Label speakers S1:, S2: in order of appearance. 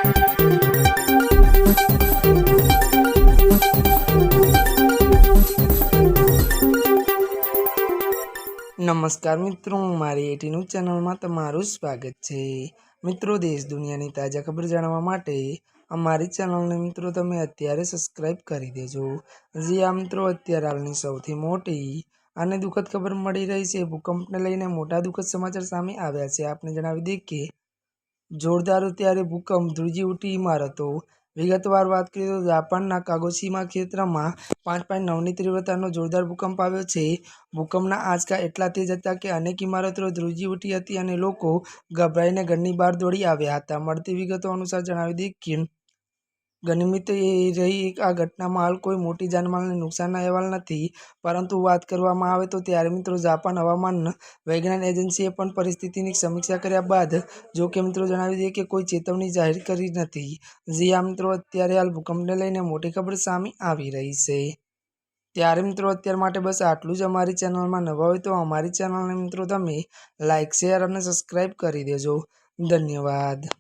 S1: નમસ્કાર મિત્રો, મારી એટી ન્યૂઝ ચેનલમાં તમારું સ્વાગત છે। મિત્રો, દેશ દુનિયાની તાજા ખબર જાણવા માટે અમારી ચેનલને મિત્રો તમે અત્યારે સબસ્ક્રાઇબ કરી દેજો। જી મિત્રો, અત્યારે હાલની સૌથી મોટી અને દુઃખદ ખબર મળી રહી છે। ભૂકંપને લઈને મોટા દુઃખદ સમાચાર સામે આવ્યા છે। આપને જણાવી દઈએ કે જોરદાર ત્યારે ભૂકંપ ધ્રુજી ઉઠી ઇમારતો। વિગતવાર વાત કરીએ તો જાપાનના કાગોશીમા ક્ષેત્રમાં 5.9ની તીવ્રતાનો જોરદાર ભૂકંપ આવ્યો છે। ભૂકંપના આંચકા એટલા તેજ હતા કે અનેક ઇમારતો ધ્રુજી ઉઠી હતી અને લોકો ગભરાઈને ઘરની બહાર દોડી આવ્યા હતા। મળતી વિગતો અનુસાર જણાવી દઈએ કે ગનિમિત રહી આ ઘટનામાં હાલ કોઈ મોટી જાનમાલને નુકસાનના અહેવાલ નથી, પરંતુ વાત કરવામાં આવે તો ત્યારે મિત્રો જાપાન હવામાન વિજ્ઞાન એજન્સીએ પણ પરિસ્થિતિની સમીક્ષા કર્યા બાદ જો કે મિત્રો જણાવી દઈએ કે કોઈ ચેતવણી જાહેર કરી નથી। જી મિત્રો, અત્યારે હાલ ભૂકંપને લઈને મોટી ખબર સામે આવી રહી છે। ત્યારે મિત્રો અત્યાર માટે બસ આટલું જ। અમારી ચેનલમાં નવા હોય તો અમારી ચેનલને મિત્રો તમે લાઇક, શેર અને સબસ્ક્રાઇબ કરી દેજો। ધન્યવાદ।